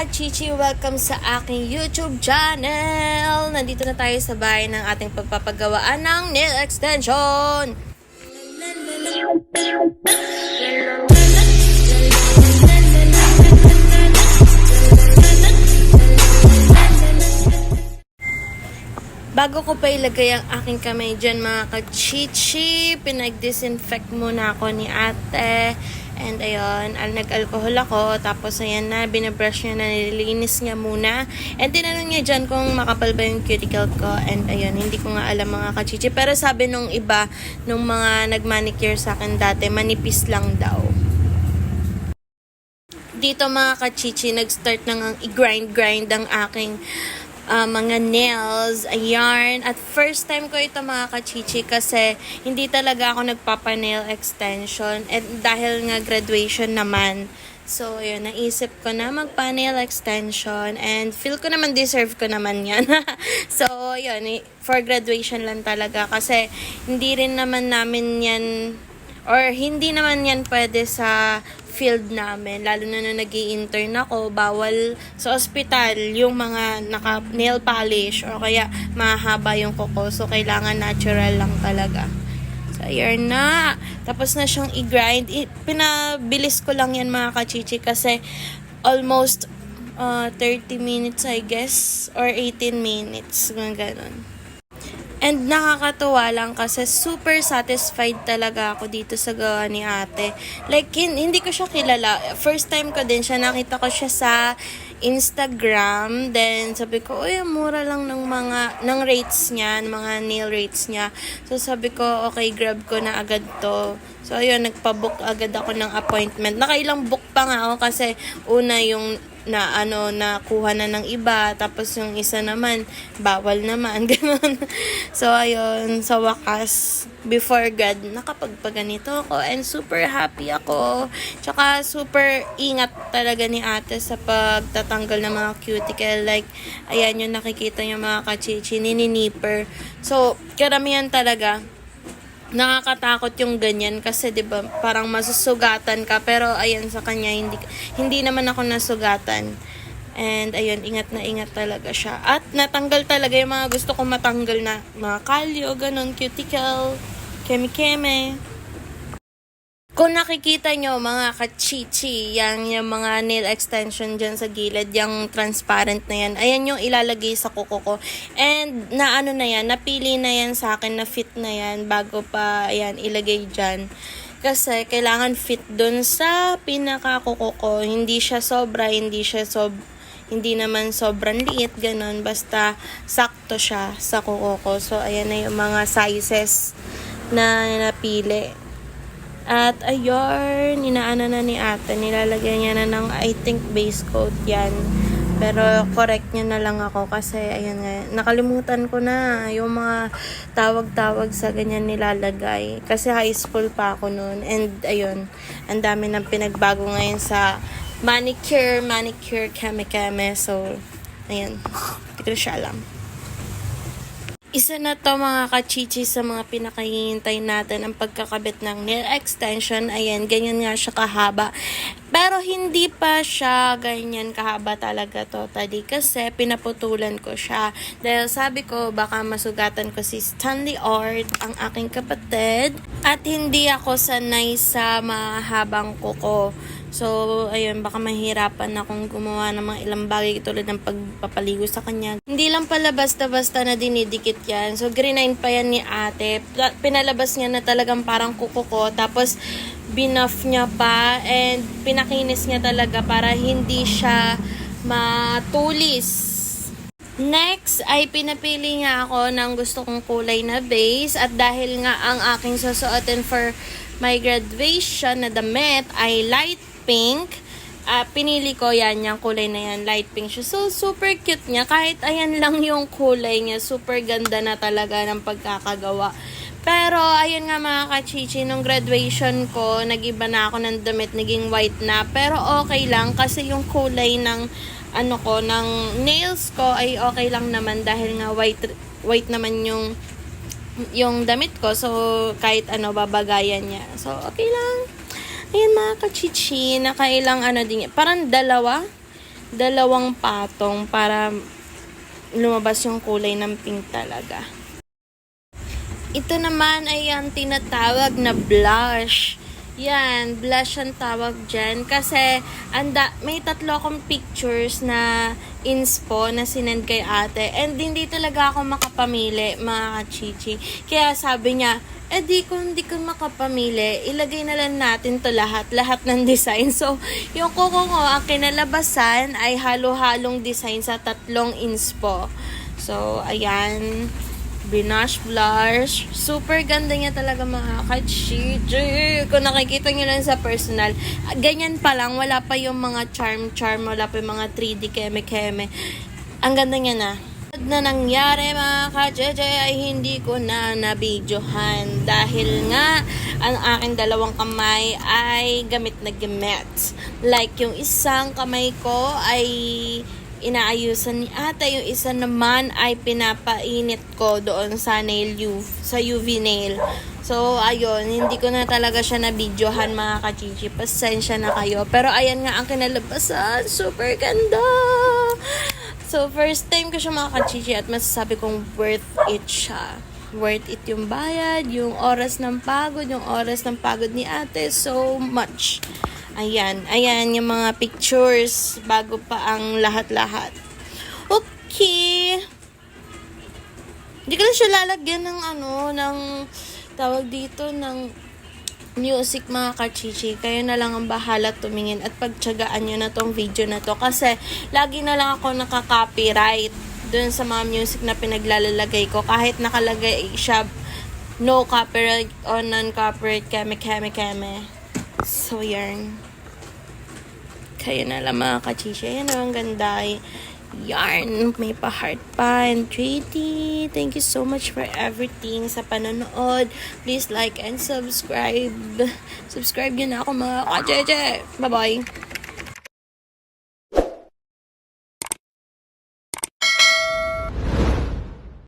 kachichi, welcome sa aking YouTube channel! Nandito na tayo sa bahay ng ating pagpapagawaan ng nail extension! Bago ko pa ilagay ang aking kamay dyan mga kachichi, pinag-disinfect muna ako ni ate. And ayun, nag-alcohol ako. Tapos ayan na, binabrush niya na, nililinis niya muna. And tinanong niya dyan kung makapal ba yung cuticle ko. And ayun, hindi ko nga alam mga kachichi. Pero sabi nung iba, nung mga nag-manicure sa akin dati, manipis lang daw. Dito mga kachichi, nag-start nang i-grind ang aking mga nails, yarn. At first time ko ito mga kachichi kasi hindi talaga ako nagpapa-nail extension. At dahil nga graduation naman, so yun, naisip ko na magpa-nail extension and feel ko naman deserve ko naman yan. So yun, for graduation lang talaga kasi hindi rin naman namin yan or hindi naman yan pwede sa field namin, lalo na nung nag-i-intern ako, bawal sa ospital yung mga naka-nail polish o kaya mahaba yung kuko, so kailangan natural lang talaga. So ayun na, tapos na siyang i-grind. Pinabilis ko lang yan mga kachichi kasi almost 30 minutes I guess or 18 minutes, ganun. And nakakatuwa lang kasi super satisfied talaga ako dito sa gawa ni ate. Like, hindi ko siya kilala. First time ko din siya, nakita ko siya sa Instagram. Then, sabi ko, uy, mura lang ng rates niya, ng mga nail rates niya. So, sabi ko, okay, grab ko na agad to. So, ayun, nagpa-book agad ako ng appointment. Nakailang book pa nga ako kasi una yung nakuha na ng iba, tapos yung isa naman bawal naman, ganun. So ayun, sa wakas before God nakapagpaganito ako and super happy ako, tsaka super ingat talaga ni ate sa pagtatanggal ng mga cuticle. Like ayan yung nakikita niyo mga kachichi, nininiper. So karamihan talaga nakakatakot yung ganyan kasi 'di ba parang masusugatan ka, pero ayan sa kanya hindi naman ako nasugatan. And ayun, ingat na ingat talaga siya. At natanggal talaga yung mga gusto kong matanggal na mga kalyo, ganun, cuticle, keme-keme. Kung nakikita nyo mga kachichi, yung mga nail extension dyan sa gilid, yung transparent na yan, ayan yung ilalagay sa kuko ko. And na napili na yan sa akin, na fit na yan bago pa ayan ilagay dyan. Kasi kailangan fit dun sa pinaka-kuko ko. Hindi siya sobra, hindi naman sobrang liit, ganun. Basta sakto siya sa kuko ko. So ayan na yung mga sizes na napili. At ayun, inaana na ni ate, nilalagyan niya na ng I think base coat yan. Pero correct niya na lang ako kasi ayun nga, nakalimutan ko na yung mga tawag-tawag sa ganyan nilalagay. Kasi high school pa ako noon. And ayun, ang dami ng pinagbago ngayon sa manicure, keme-keme. So, ayun, hindi ko siya alam. Isa na to mga kachichi sa mga pinakahihintay natin ang pagkakabit ng nail extension. Ayan, ganyan nga siya kahaba. Pero hindi pa siya ganyan kahaba talaga totally kasi pinaputulan ko siya. Dahil sabi ko baka masugatan ko si Stanley Art, ang aking kapatid. At hindi ako sanay sa mahabang kuko. So, ayun, baka mahirapan akong gumawa ng mga ilang bagay tulad ng pagpapaligo sa kanya. Hindi lang pala basta-basta na dinidikit yan. So, grind pa yan ni ate. Pinalabas niya na talagang parang kuko ko. Tapos, binuff niya pa and pinakinis niya talaga para hindi siya matulis. Next ay pinapili niya ako ng gusto kong kulay na base. At dahil nga ang aking susuotin for my graduation na damit ay light pink, pinili ko yan, yung kulay na yan, light pink siya. So, super cute niya. Kahit ayan lang yung kulay niya, super ganda na talaga ng pagkakagawa. Pero, ayun nga mga kachichi, nung graduation ko, nag-iba na ako ng damit, naging white na. Pero okay lang kasi yung kulay ng ng nails ko ay okay lang naman dahil nga white naman yung damit ko. So, kahit babagayan niya. So, okay lang. Ayan mga kachichi, nakailang din. Parang dalawang patong para lumabas yung kulay ng pink talaga. Ito naman ay ang tinatawag na blush. Yan, blush ang tawag dyan. Kasi may tatlo akong pictures na inspo na sinend kay ate. And hindi talaga ako makapamili, mga kachichi. Kaya sabi niya, kung hindi ko makapamili, ilagay na lang natin to lahat ng design. So, yung kuko ko, ang kinalabasan ay halo-halong design sa tatlong inspo. So, ayan. Blush. Super ganda niya talaga, mga kachichi. Kung nakikita nyo lang sa personal, ganyan pa lang, wala pa yung mga charm, wala pa yung mga 3D keme. Ang ganda niya na. Na nangyari, mga kachichi, ay hindi ko na nabidyohan dahil nga ang aking dalawang kamay ay gamit na gamit. Like yung isang kamay ko ay inaayusan ni ate, yung isa naman ay pinapainit ko doon sa UV nail. So, ayun, hindi ko na talaga siya na-videohan, mga kachichi. Pasensya na kayo. Pero ayan nga ang kinalabasan. Super ganda! So, first time ko siya, mga kachichi, at masasabi kong worth it siya. Worth it yung bayad, yung oras ng pagod ni ate, so much. Ayan yung mga pictures bago pa ang lahat-lahat. Okay. Hindi ko na siya lalagyan ng ng tawag dito ng music, mga kachichi. Kayo na lang ang bahala tumingin at pagtyagaan nyo na tong video na to kasi lagi na lang ako nakaka-copyright dun sa mga music na pinaglalagay ko kahit nakalagay siya no copyright o non-copyright keme. So, yarn. Kaya na lang, mga kachichi. Ayan, ang ganda. Yarn. May pa-heart pa. And 3D. Thank you so much for everything sa panonood. Please like and subscribe. Subscribe yun ako, mga kachichi. Bye-bye.